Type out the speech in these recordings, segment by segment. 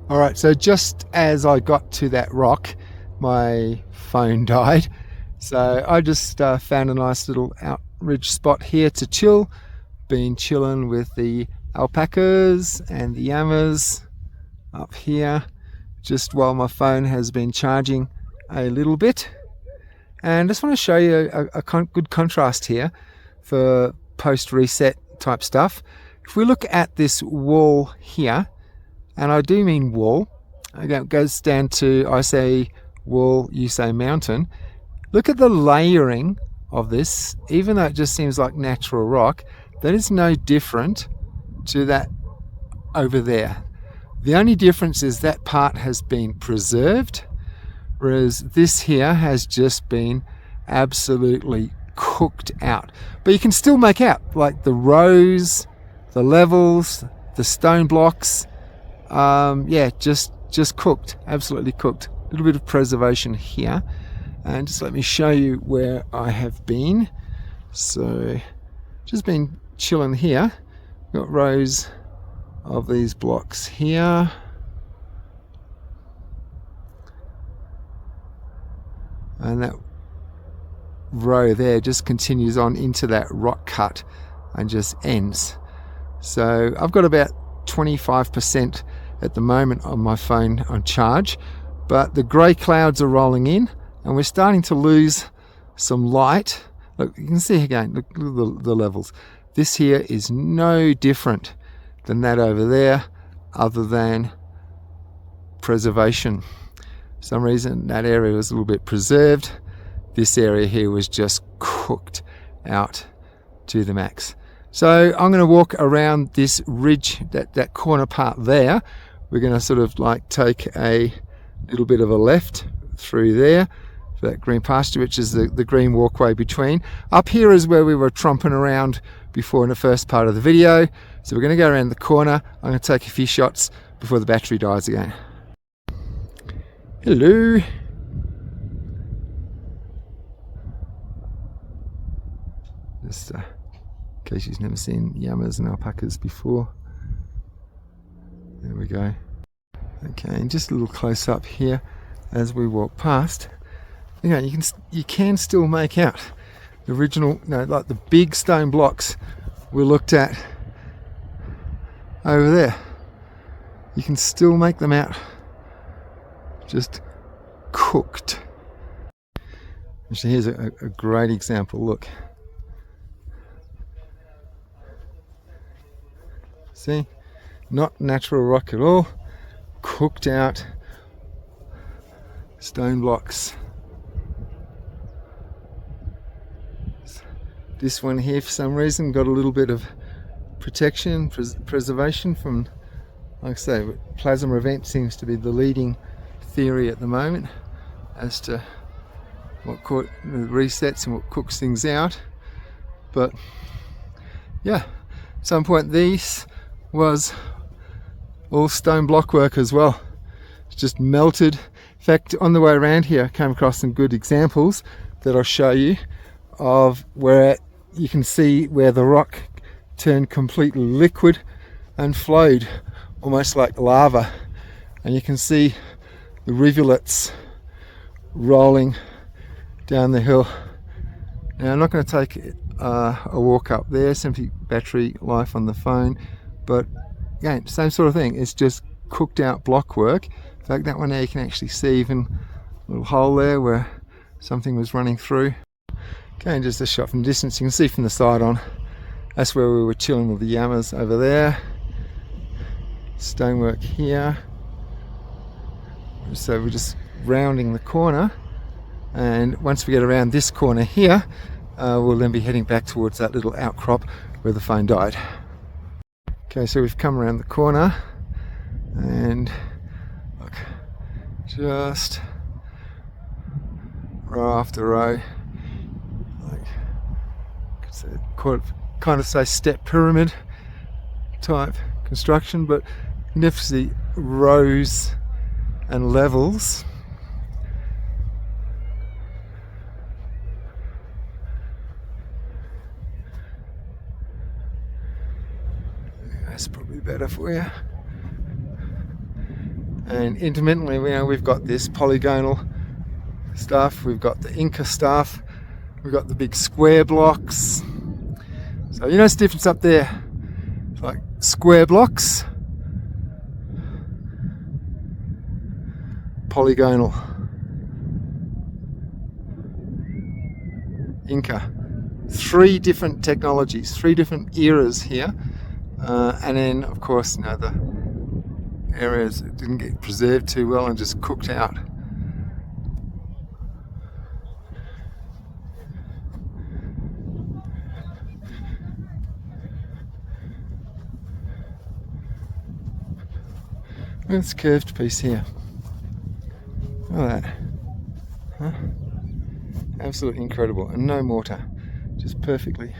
Alright, so just as I got to that rock, my phone died. So I just found a nice little outridge spot here to chill. Been chilling with the alpacas and the llamas up here, just while my phone has been charging a little bit. And I just want to show you a good contrast here for post-reset type stuff. If we look at this wall here, and I do mean wall, again, it goes down to, I say wall, you say mountain. Look at the layering of this. Even though it just seems like natural rock, that is no different to that over there. The only difference is that part has been preserved, whereas this here has just been absolutely cooked out. But you can still make out like the rows, the levels, the stone blocks. Yeah, just cooked, absolutely cooked. A little bit of preservation here, and just let me show you where I have been. So just been chilling here. Got rows of these blocks here, and that row there just continues on into that rock cut and just ends. So I've got about 25% at the moment on my phone on charge, but the grey clouds are rolling in and we're starting to lose some light. Look, you can see again, look at the levels. This here is no different than that over there, other than preservation. For some reason that area was a little bit preserved. This area here was just cooked out to the max. So I'm going to walk around this ridge, that corner part there. We're going to sort of like take a little bit of a left through there for that green pasture, which is the green walkway between. Up here is where we were tromping around before in the first part of the video. So we're going to go around the corner. I'm going to take a few shots before the battery dies again. Hello. Just in case you've never seen llamas and alpacas before. There we go. Okay, and just a little close up here as we walk past. Again, you can still make out the original, like the big stone blocks we looked at over there. You can still make them out, just cooked. Actually, here's a great example. Look. See, not natural rock at all, cooked out stone blocks. This one here, for some reason, got a little bit of protection, preservation from, like I say, plasma event seems to be the leading theory at the moment as to what resets and what cooks things out. But yeah, at some point these was all stone block work as well. It's just melted. In fact, on the way around here I came across some good examples that I'll show you of where you can see where the rock turned completely liquid and flowed almost like lava, and you can see the rivulets rolling down the hill. Now I'm not going to take a walk up there, simply battery life on the phone, but again, same sort of thing. It's just cooked out block work. In fact, that one there you can actually see even a little hole there where something was running through. Okay, and just a shot from distance, you can see from the side on, that's where we were chilling with the llamas over there. Stonework here. So we're just rounding the corner, and once we get around this corner here, we'll then be heading back towards that little outcrop where the phone died. Okay, so we've come around the corner, and look, just row after row, like kind of say step pyramid type construction, but you can definitely see rows and levels. That's probably better for you. And intermittently, we've got this polygonal stuff, we've got the Inca stuff, we've got the big square blocks. So you notice the difference up there, like square blocks, polygonal, Inca. 3 different technologies, 3 different eras here, and then of course the areas that didn't get preserved too well and just cooked out. Look at this curved piece here. Look at that. Huh? Absolutely incredible, and no mortar, just perfectly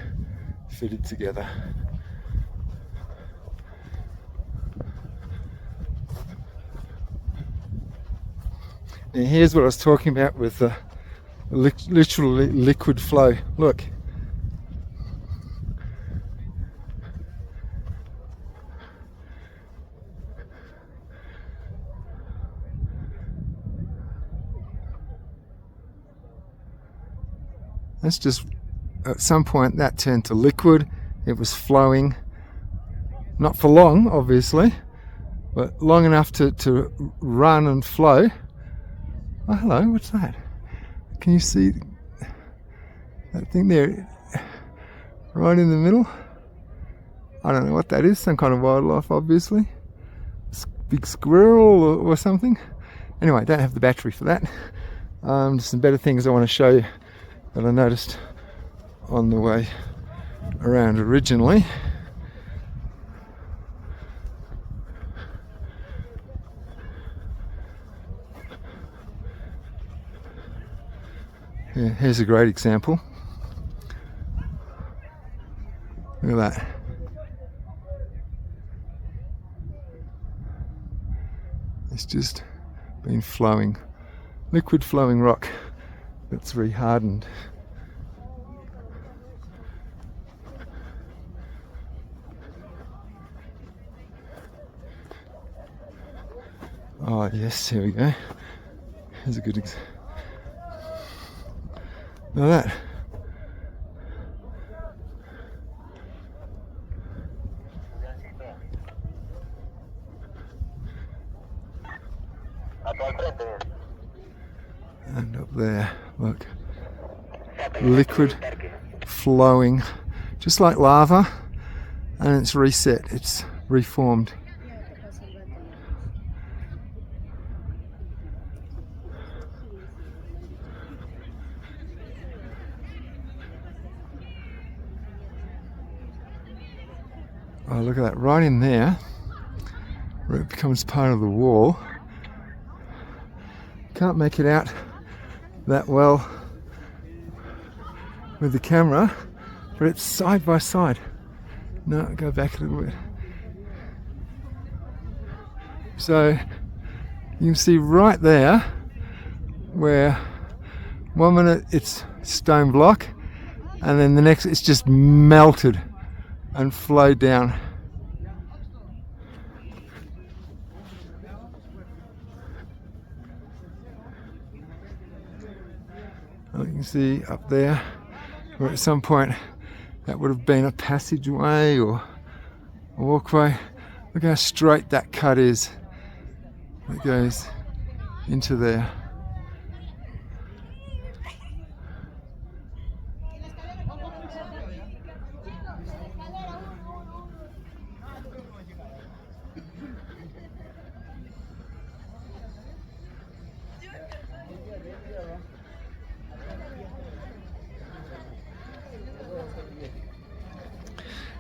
fitted together. Now here's what I was talking about with the literally liquid flow. Look. That's just, at some point that turned to liquid. It was flowing, not for long obviously, but long enough to run and flow. Oh hello, what's that? Can you see that thing there right in the middle? I don't know what that is, some kind of wildlife obviously. Big squirrel or something. Anyway, I don't have the battery for that. Just some better things I want to show you that I noticed on the way around originally. Yeah, here's a great example. Look at that. It's just been flowing, liquid flowing rock that's rehardened. Oh yes, here we go. Here's a good example. Look at that. And up there, look, liquid flowing, just like lava, and it's reset, it's reformed. Oh, look at that, right in there, where it becomes part of the wall. Can't make it out that well with the camera, but it's side by side. No, go back a little bit. So you can see right there where 1 minute it's stone block and then the next it's just melted and flowed down. You can see up there where at some point that would have been a passageway or a walkway. Look how straight that cut is. It goes into there.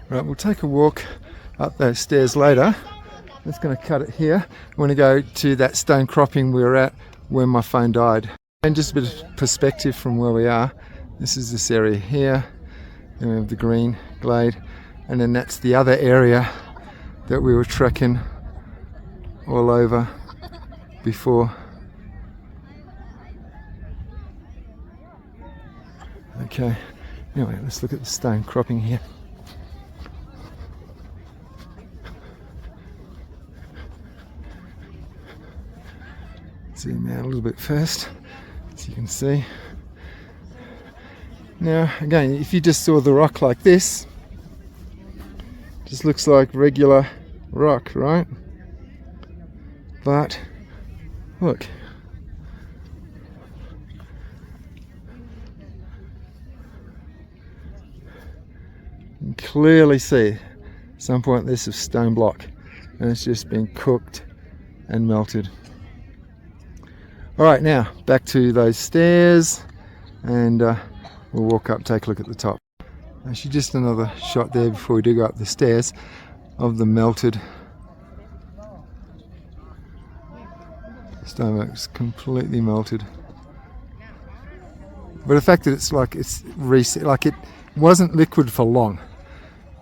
Right, we'll take a walk up those stairs later. I'm just going to cut it here. I want to go to that stone cropping we were at where my phone died. And just a bit of perspective from where we are. This is this area here. Then we have the green glade. And then that's the other area that we were trekking all over before. Okay, anyway, let's look at the stone cropping here. Zoom out a little bit first, so you can see. Now, again, if you just saw the rock like this, just looks like regular rock, right? But look, you can clearly see at some point this is stone block, and it's just been cooked and melted. All right, now back to those stairs, and we'll walk up, take a look at the top. Actually, just another shot there before we do go up the stairs of the melted stonework. It's completely melted. But the fact that it's like it's reset, like it wasn't liquid for long.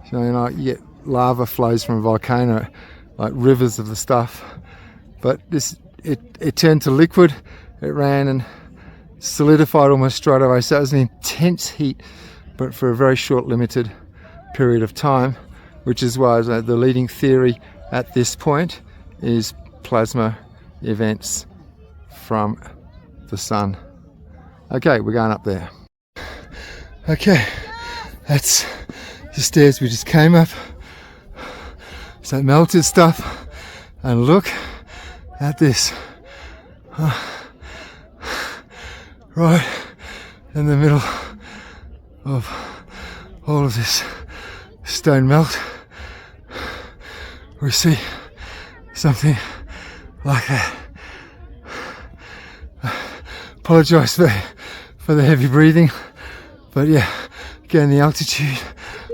So, you know, you get lava flows from a volcano, like rivers of the stuff. But this, it turned to liquid. It ran and solidified almost straight away. So it was an intense heat, but for a very short, limited period of time, which is why the leading theory at this point is plasma events from the sun. Okay, we're going up there. Okay, that's the stairs we just came up. It's that melted stuff, and look at this. Right in the middle of all of this stone melt, we see something like that. Apologise for the heavy breathing, but yeah, again, the altitude,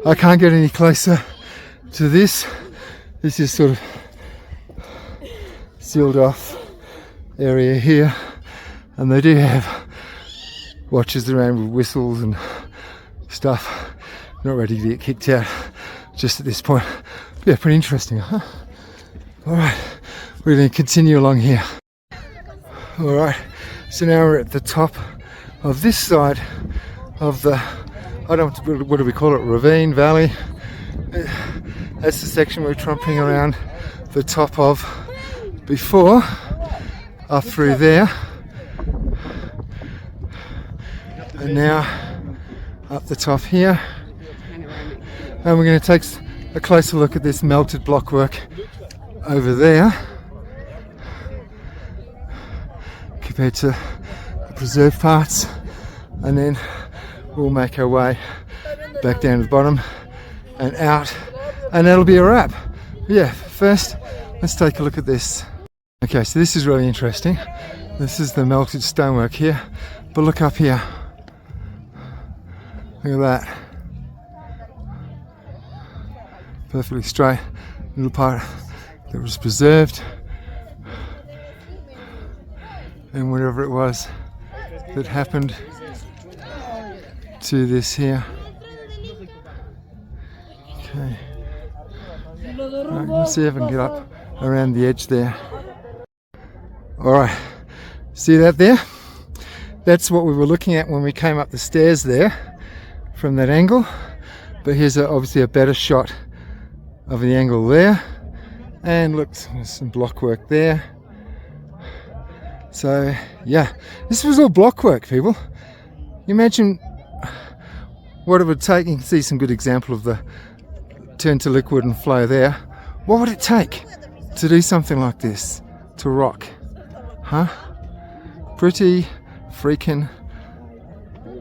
I can't get any closer to this. This is sort of sealed off area here, and they do have watchers around with whistles and stuff. Not ready to get kicked out just at this point. Yeah, pretty interesting, huh? Alright, we're going to continue along here. Alright, so now we're at the top of this side of the, I don't know, what do we call it, ravine, valley? That's the section we're trumping around the top of before, up through there. And now up the top here. And we're going to take a closer look at this melted blockwork over there compared to the preserved parts, and then we'll make our way back down to the bottom and out, and that'll be a wrap. Yeah, first let's take a look at this. Okay, so this is really interesting. This is the melted stonework here, but look up here. Look at that. Perfectly straight little part that was preserved, and whatever it was that happened to this here. Okay. Right, let's see if I can get up around the edge there. Alright, see that there? That's what we were looking at when we came up the stairs there from that angle, but here's obviously a better shot of the angle there, and look, there's some block work there. So yeah, this was all block work, people. You imagine what it would take. You can see some good example of the turn to liquid and flow there. What would it take to do something like this to rock? Huh? Pretty freaking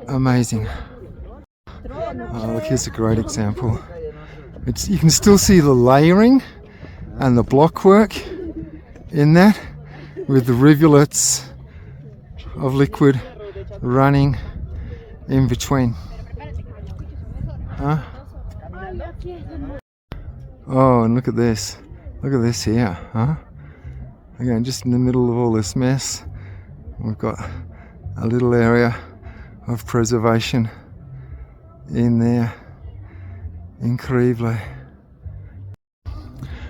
amazing. Oh, look, here's a great example. You can still see the layering and the block work in that, with the rivulets of liquid running in between. Huh? Oh, and look at this. Look at this here, huh? Again, just in the middle of all this mess, we've got a little area of preservation in there. Incredibly.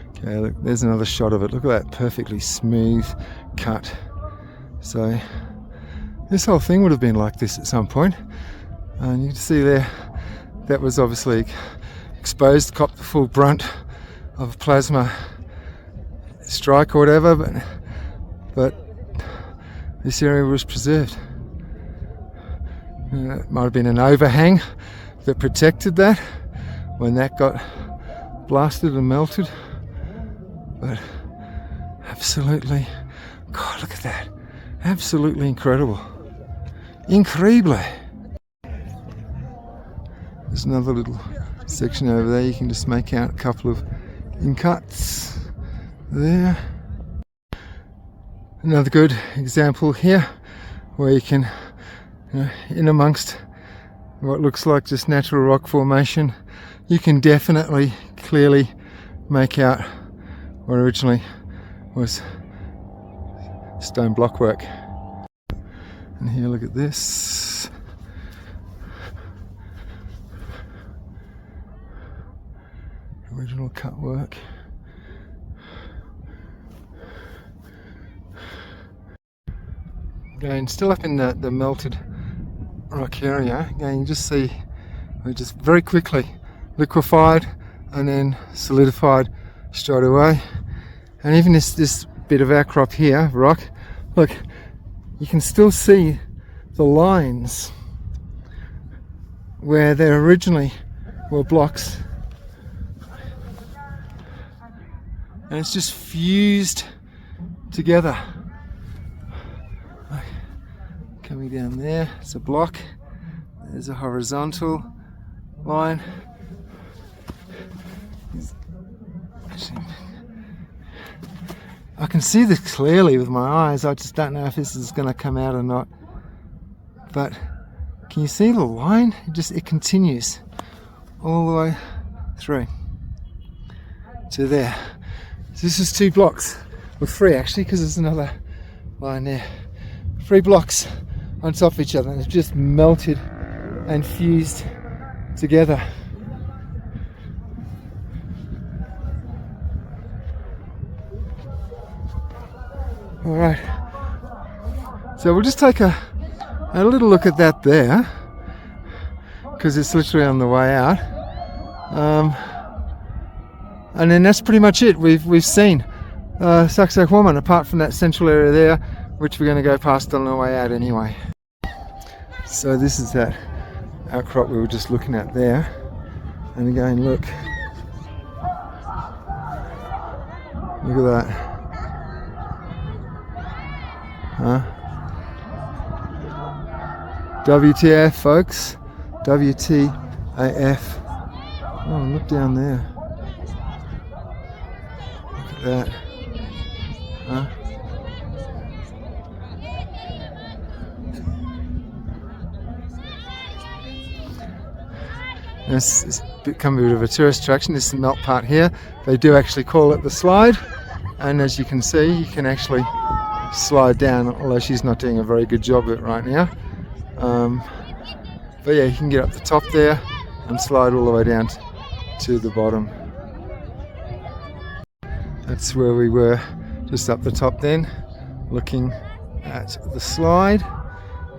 Okay, look, there's another shot of it. Look at that perfectly smooth cut. So this whole thing would have been like this at some point. And you can see there, that was obviously exposed, copped the full brunt of plasma strike or whatever, but this area was preserved. It might have been an overhang that protected that when that got blasted and melted, but absolutely, God, look at that, absolutely incredible. Incredible. There's another little section over there. You can just make out a couple of incuts there. Another good example here where you can, in amongst what looks like just natural rock formation, you can definitely clearly make out what originally was stone blockwork. And here, look at this. Original cut work. Again, still up in the melted rock area. Again, you just see we just very quickly liquefied and then solidified straight away. And even this bit of outcrop here, rock, look, you can still see the lines where there originally were blocks, and it's just fused together. Coming down there, it's a block, there's a horizontal line. I can see this clearly with my eyes. I just don't know if this is going to come out or not. But can you see the line? It continues all the way through to there. So this is 2 blocks, or 3 actually, because there's another line there. 3 blocks on top of each other, and it's just melted and fused together. Alright, so we'll just take a little look at that there, because it's literally on the way out, and then that's pretty much it. We've seen Sachsayhuaman, apart from that central area there, which we're going to go past on the way out anyway. So this is that outcrop we were just looking at there, and again, look at that. Huh? WTF, folks. WTAF. Oh, look down there. Look at that. Huh? It's become a bit of a tourist attraction, this melt part here. They do actually call it the slide, and as you can see, you can actually slide down, although she's not doing a very good job of it right now. But yeah, you can get up the top there and slide all the way down to the bottom. That's where we were, just up the top then, looking at the slide.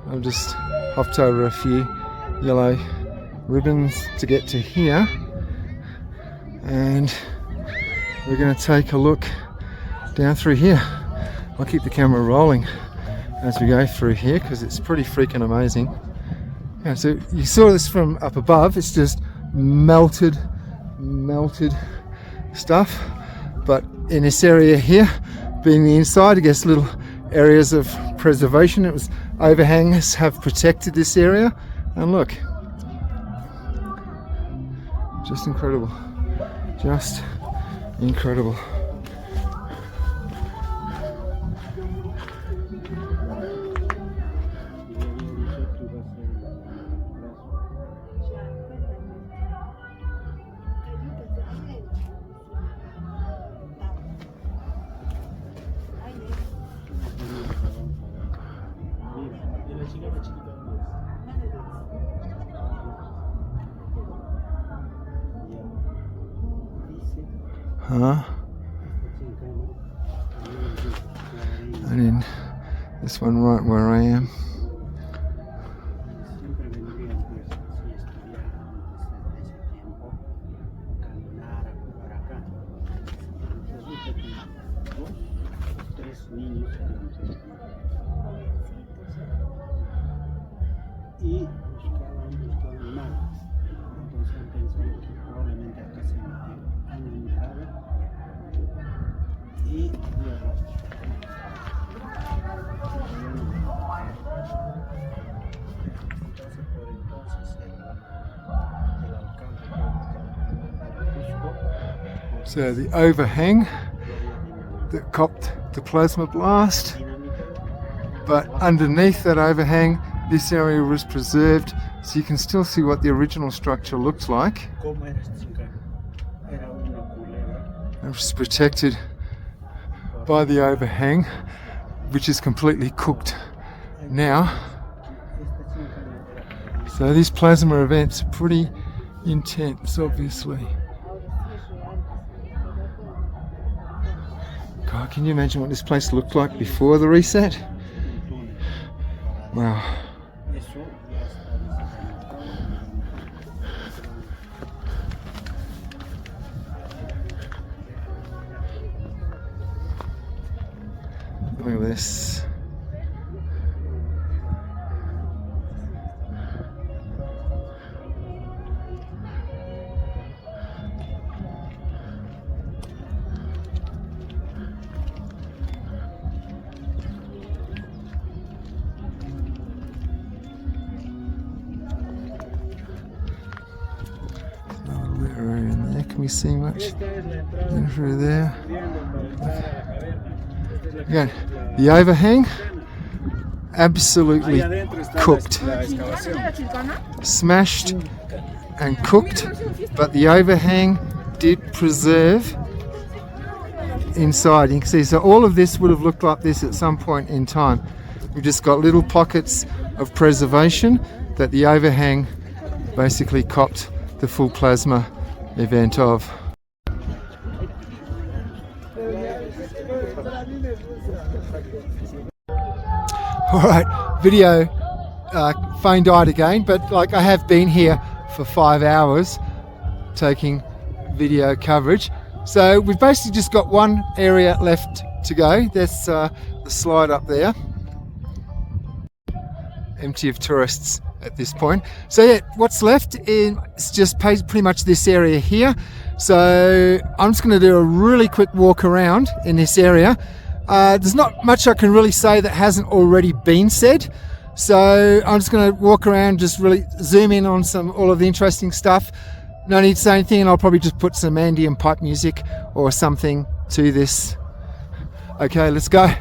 I've just hopped over a few yellow ribbons to get to here, and we're going to take a look down through here. I'll keep the camera rolling as we go through here because it's pretty freaking amazing. Yeah, so you saw this from up above, it's just melted stuff, but in this area here, being the inside, I guess little areas of preservation, it was overhangs have protected this area, and look, just incredible, just incredible. Huh? And then this one right where I am. los niños y buscaban mal. Entonces han pensado que probablemente acá han entrado y entonces por entonces el alcalde de Cusco, So the overhang that copped the plasma blast, but underneath that overhang this area was preserved, so you can still see what the original structure looks like. It was protected by the overhang, which is completely cooked now. So these plasma events are pretty intense, obviously. God, can you imagine what this place looked like before the reset? Wow. Look at this. In there, can we see much through there? Again, the overhang absolutely cooked, smashed and cooked, but the overhang did preserve inside. You can see, so all of this would have looked like this at some point in time. We've just got little pockets of preservation that the overhang basically copped the full plasma event of. Alright, video phone died again, but like I have been here for 5 hours taking video coverage. So we've basically just got one area left to go. That's the slide up there. Empty of tourists at this point. So yeah, what's left is just pretty much this area here. So I'm just going to do a really quick walk around in this area. There's not much I can really say that hasn't already been said. So I'm just going to walk around, just really zoom in on all of the interesting stuff. No need to say anything, and I'll probably just put some Andean pipe music or something to this. Okay, let's go.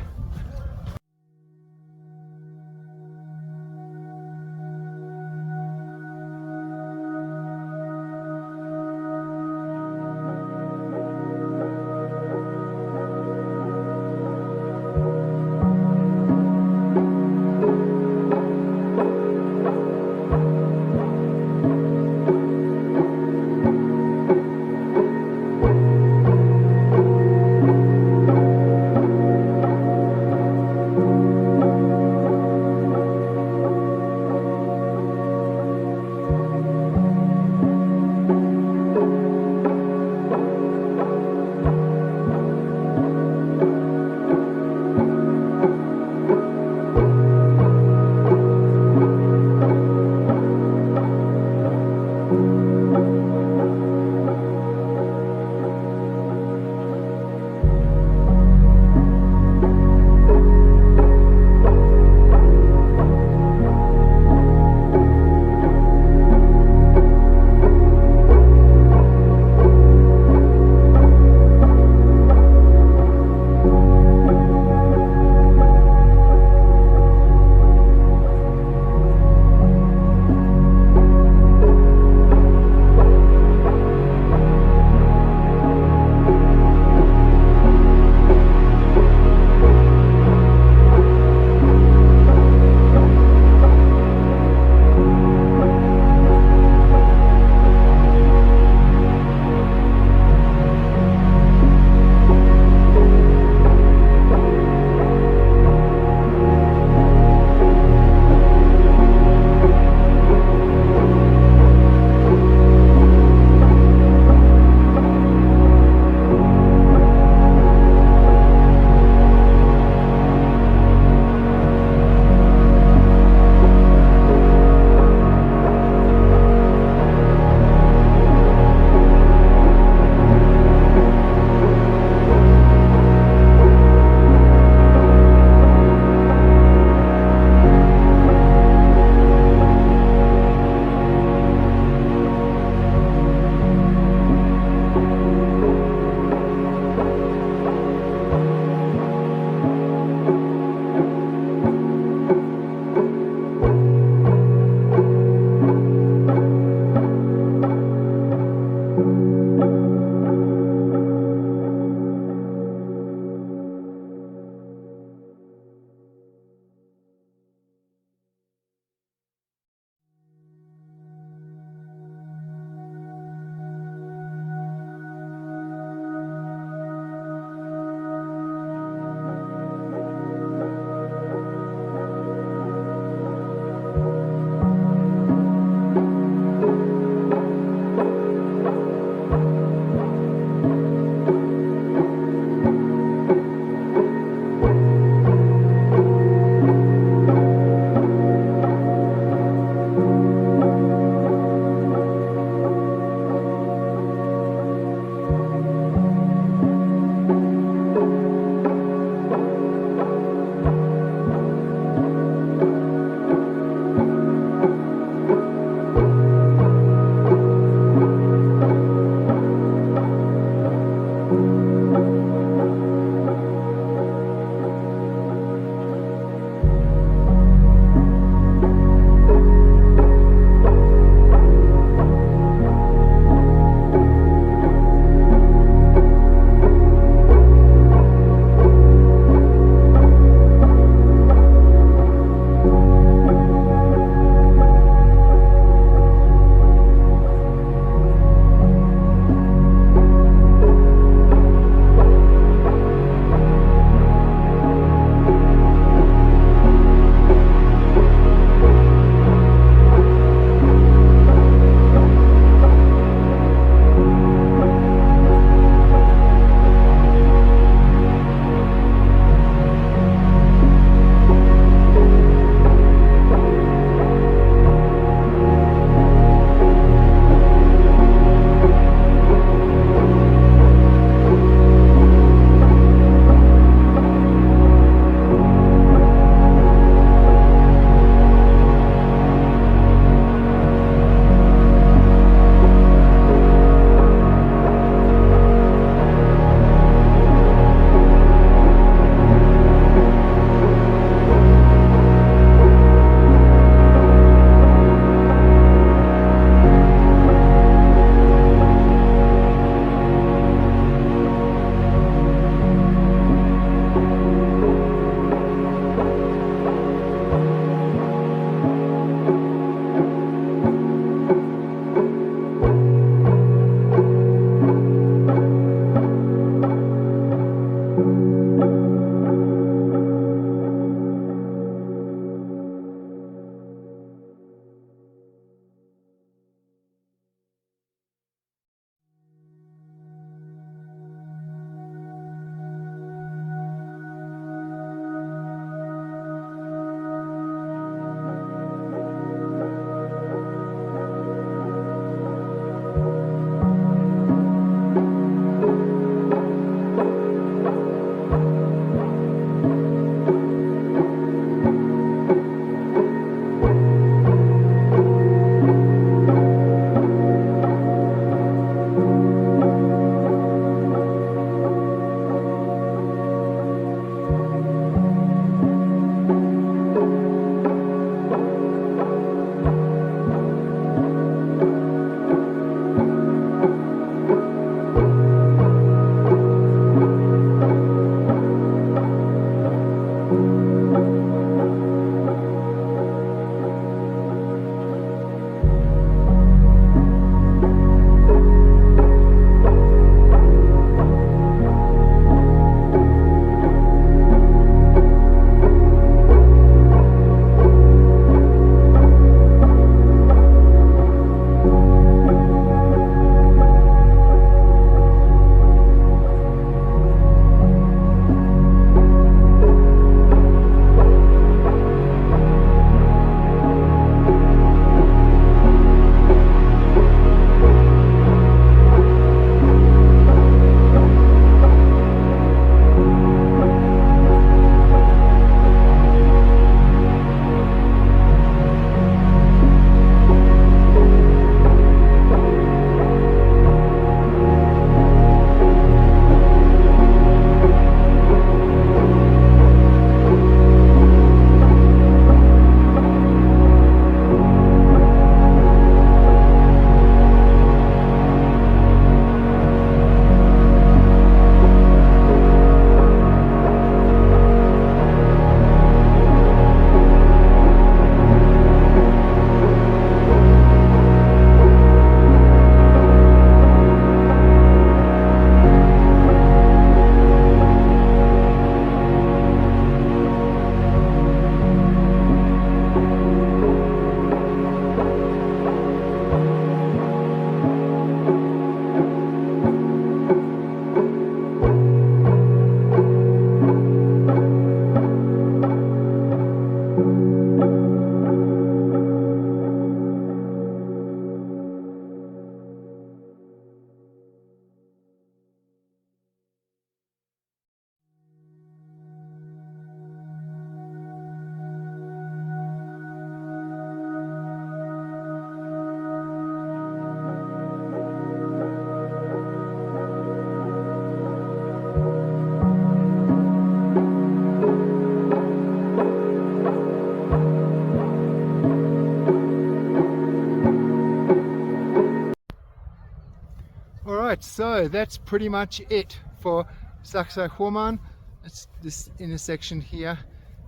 right, so that's pretty much it for Sachsayhuaman. It's this intersection here.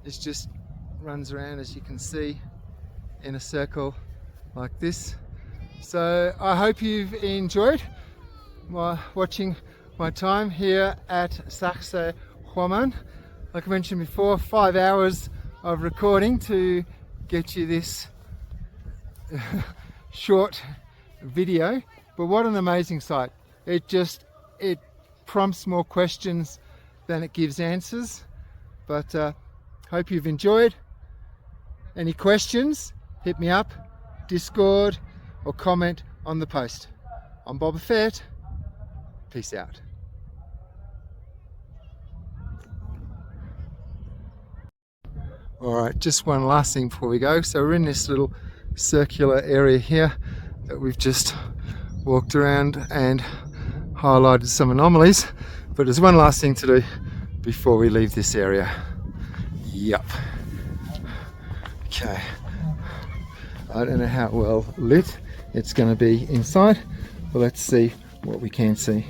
It just runs around, as you can see, in a circle like this. So I hope you've enjoyed watching my time here at Sachsayhuaman. Like I mentioned before, 5 hours of recording to get you this short video, but what an amazing site. It prompts more questions than it gives answers. But hope you've enjoyed. Any questions, hit me up, Discord, or comment on the post. I'm Bobaphet. Peace out. Alright, just one last thing before we go. So we're in this little circular area here that we've just walked around and highlighted some anomalies. But there's one last thing to do before we leave this area. Yup. Okay. I don't know how well lit it's going to be inside, but let's see what we can see.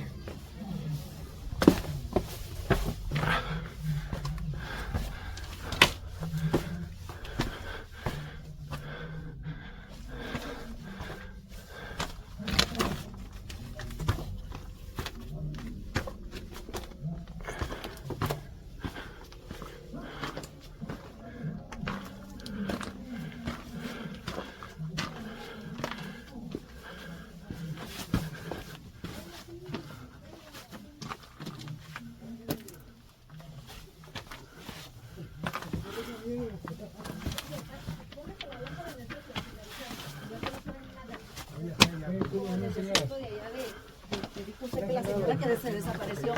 Disculpe que la señora que se desapareció.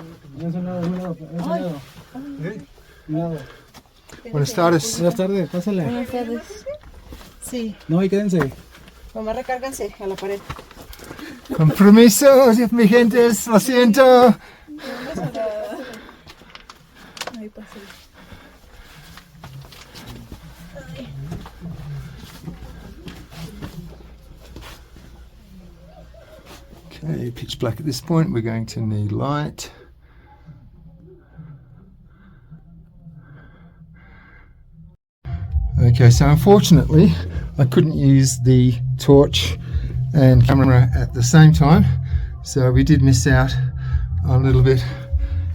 Buenas tardes. Buenas tardes, pásale. Buenas tardes. Sí, No, ahí quédense. nomás recárganse a la pared. Con permiso, mi gentes, lo siento. Ahí pasé. Okay, pitch black at this point. We're going to need light. Okay, so unfortunately I couldn't use the torch and camera at the same time, so we did miss out on a little bit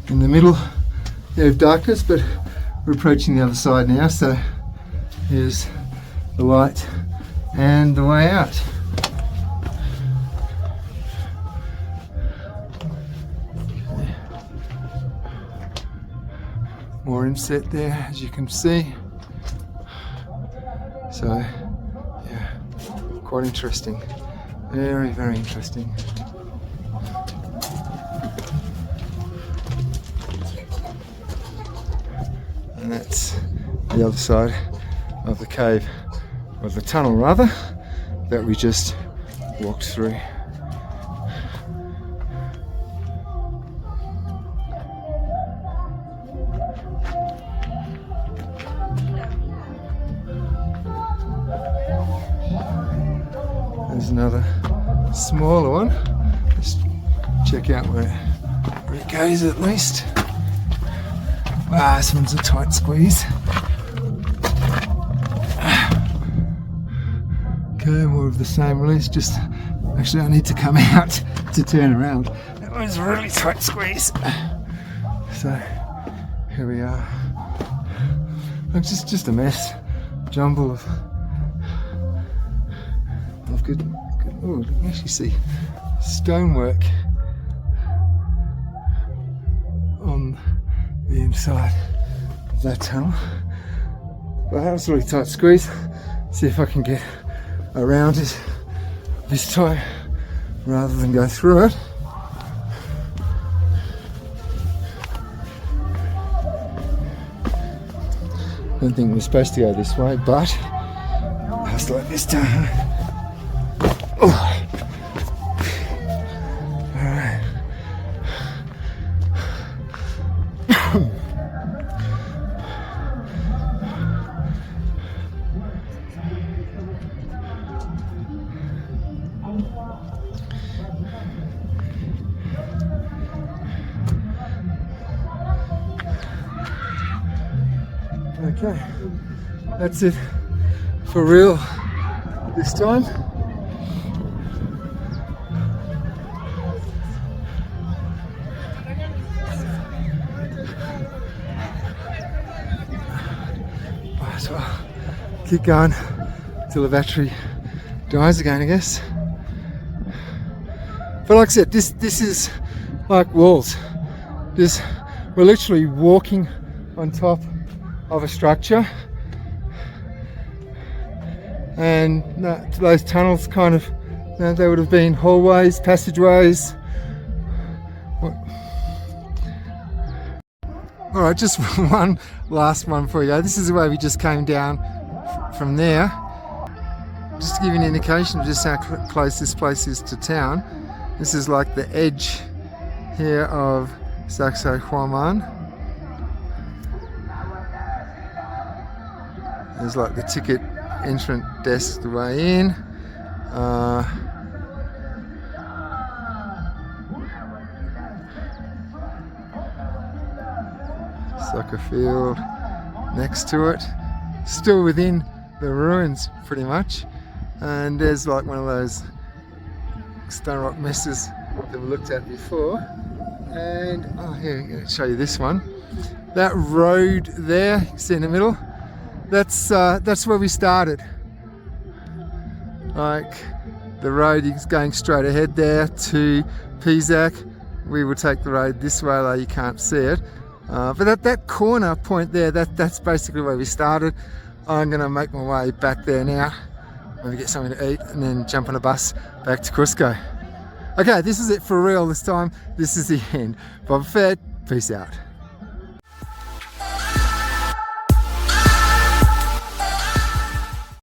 in the middle there of darkness, but we're approaching the other side now, so here's the light and the way out. Okay. More inset there, as you can see. So, yeah, quite interesting. Very, very interesting. And that's the other side of the cave, or the tunnel rather, that we just walked through. There's another smaller one. Let's check out where it goes at least. Wow, this one's a tight squeeze. Okay, more of the same release. Just actually, I need to come out to turn around. That was a really tight squeeze. So here we are. It's just a mess, jumble of good. Oh, you can actually see stonework on the inside of that tunnel. But that was a really tight squeeze. See if I can get around it this time rather than go through it. I don't think we're supposed to go this way, but I was like this time. Oh. Alright. Okay, that's it for real this time. Right, well, keep going till the battery dies again, I guess. But like I said, this is like walls. We're literally walking on top of a structure, and those tunnels kind of, they would have been hallways, passageways. All right, just one last one for you. This is the way we just came down from there. Just to give you an indication of just how close this place is to town. This is like the edge here of Sachsayhuaman. There's like the ticket entrance desk the way in. Soccer field next to it. Still within the ruins pretty much. And there's like one of those stone rock messes that we looked at before. And here, I'm going to show you this one. That road there, you see in the middle, that's where we started. Like the road is going straight ahead there to Pisac. We will take the road this way, though you can't see it. But that corner point there, that's basically where we started. I'm going to make my way back there now. Maybe get something to eat and then jump on a bus back to Cusco. Okay, this is it for real this time. This is the end. Bobaphet, peace out.